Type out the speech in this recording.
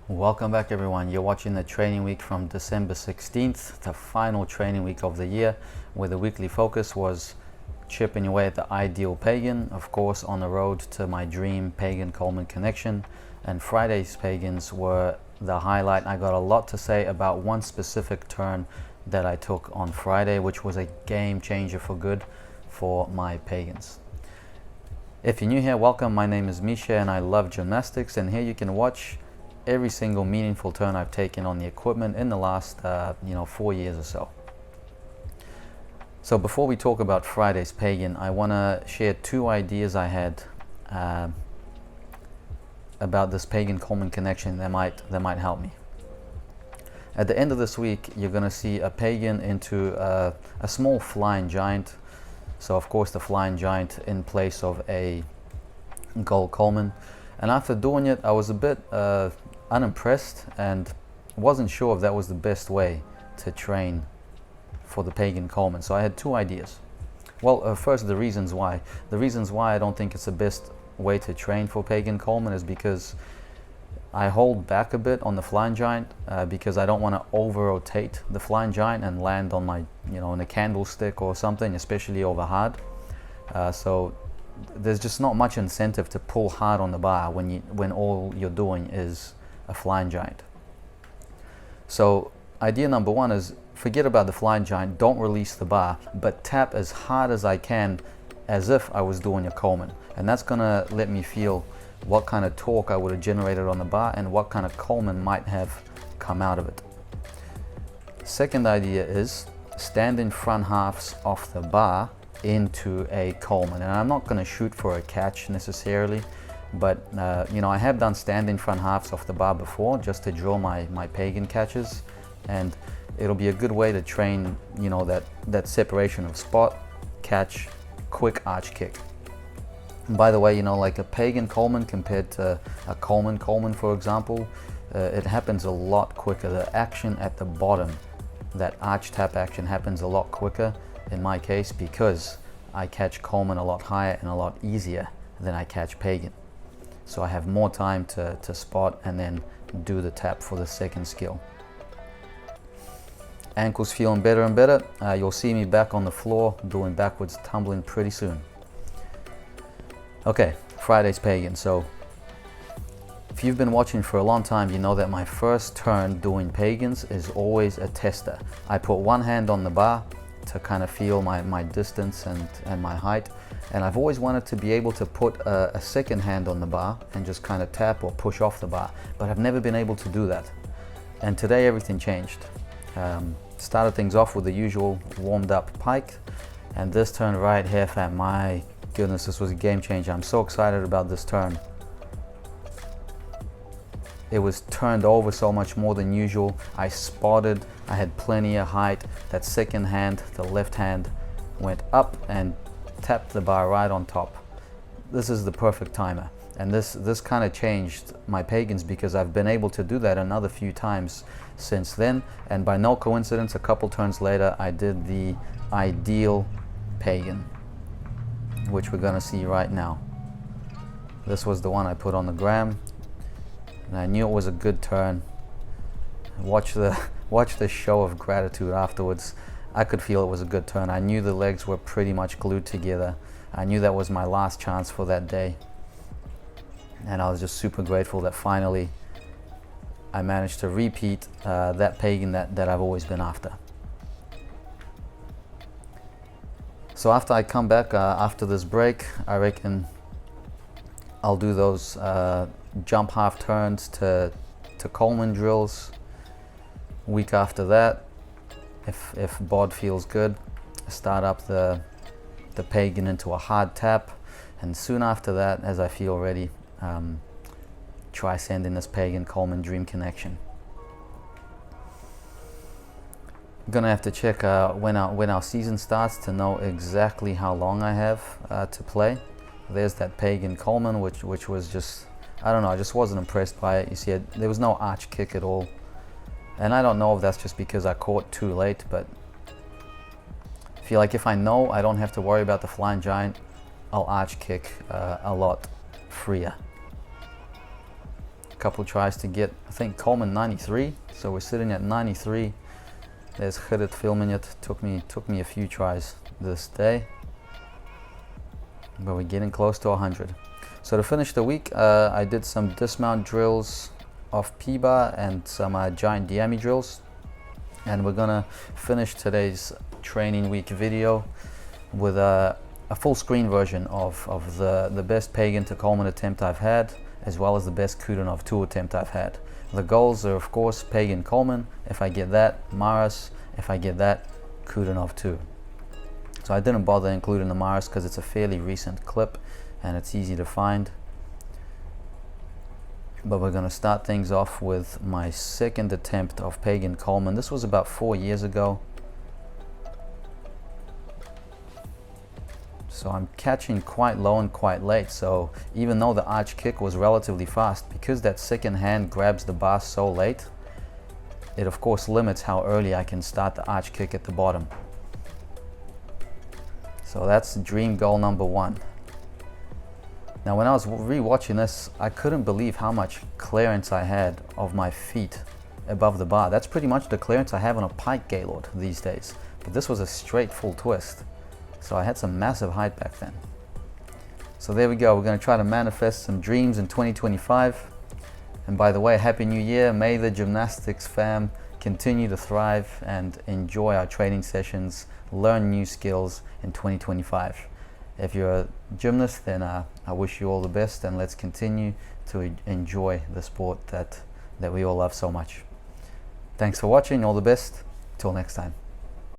Welcome back everyone. You're watching the training week from December 16th, the final training week of the year, where the weekly focus was chipping away at the ideal Pegan, of course on the road to my dream Pegan-Coleman connection. And Friday's Pegans were the highlight. I got a lot to say about one specific turn that I took on Friday, which was a game changer for good for my Pegans. If you're new here, welcome. My name is Misha and I love gymnastics, and here you can watch every single meaningful turn I've taken on the equipment in the last 4 years or so. So before we talk about Friday's Pegan, I want to share two ideas I had about this Pegan-Coleman connection that might help me. At the end of this week, you're going to see a Pegan into a small flying giant. So of course the flying giant in place of a gold Coleman. And after doing it, I was a bit unimpressed and wasn't sure if that was the best way to train for the Pegan-Coleman. So I had two ideas. Well, first, the reasons why. The reasons why I don't think it's the best way to train for Pegan-Coleman is because I hold back a bit on the flying giant because I don't want to over-rotate the flying giant and land on my, in a candlestick or something, especially over hard. So there's just not much incentive to pull hard on the bar when all you're doing is a flying giant. So idea number one is forget about the flying giant, don't release the bar, but tap as hard as I can as if I was doing a Coleman. And that's gonna let me feel what kind of torque I would have generated on the bar and what kind of Coleman might have come out of it. Second idea is stand in front halves off the bar into a Coleman. And I'm not gonna shoot for a catch necessarily, but I have done stand in front halves off the bar before just to drill my Pegan catches, and it'll be a good way to train that separation of spot, catch, quick arch kick. And by the way, like a Pegan-Coleman compared to a Coleman for example, it happens a lot quicker. The action at the bottom, that arch tap action, happens a lot quicker in my case because I catch Coleman a lot higher and a lot easier than I catch Pegan. So I have more time to spot and then do the tap for the second skill. Ankles feeling better and better. You'll see me back on the floor doing backwards tumbling pretty soon. Okay, Friday's Pegan. So if you've been watching for a long time, you know that my first turn doing Pegans is always a tester. I put one hand on the bar to kind of feel my distance and my height. And I've always wanted to be able to put a second hand on the bar and just kind of tap or push off the bar, but I've never been able to do that. And today everything changed. Started things off with the usual warmed up pike, and this turn right here, fam, my goodness, this was a game changer. I'm so excited about this turn. It was turned over so much more than usual. I spotted, I had plenty of height. That second hand, the left hand, went up and tapped the bar right on top. This is the perfect timer. And this kind of changed my Pegans because I've been able to do that another few times since then. And by no coincidence, a couple turns later, I did the ideal Pegan, which we're gonna see right now. This was the one I put on the gram, and I knew it was a good turn. Watch the show of gratitude afterwards. I could feel it was a good turn. I knew the legs were pretty much glued together. I knew that was my last chance for that day. And I was just super grateful that finally I managed to repeat that Pegan that I've always been after. So after I come back, after this break, I reckon I'll do those jump half turns to Coleman drills. Week after that, if bod feels good, start up the Pegan into a hard tap, and soon after that, as I feel ready, try sending this Pegan-Coleman dream connection. I'm gonna have to check when our season starts to know exactly how long I have to play. There's that Pegan-Coleman, which was just, I don't know, I just wasn't impressed by it. You see, there was no arch kick at all. And I don't know if that's just because I caught too late, but I feel like if I know I don't have to worry about the flying giant, I'll arch kick a lot freer. couple tries to get, I think, Coleman 93. So we're sitting at 93. There's Hiddet filming it. Took me a few tries this day, but we're getting close to 100. So to finish the week, I did some dismount drills off P-bar and some giant Diami drills, and we're gonna finish today's training week video with a full screen version of the best Pegan to Coleman attempt I've had, as well as the best Kudinov 2 attempt I've had. The goals are, of course, Pegan Coleman. If I get that, Maras. If I get that, Kudinov 2. So I didn't bother including the Maras because it's a fairly recent clip and it's easy to find. But we're going to start things off with my second attempt of Pegan Coleman. This was about 4 years ago. So I'm catching quite low and quite late. So even though the arch kick was relatively fast, because that second hand grabs the bar so late, it of course limits how early I can start the arch kick at the bottom. So that's dream goal number 1. Now when I was re-watching this, I couldn't believe how much clearance I had of my feet above the bar. That's pretty much the clearance I have on a pike Gaylord these days. But this was a straight full twist. So I had some massive height back then. So there we go. We're going to try to manifest some dreams in 2025. And by the way, Happy New Year. May the gymnastics fam continue to thrive and enjoy our training sessions, learn new skills in 2025. If you're a gymnast, then I wish you all the best, and let's continue to enjoy the sport that we all love so much. Thanks for watching. All the best. Till next time.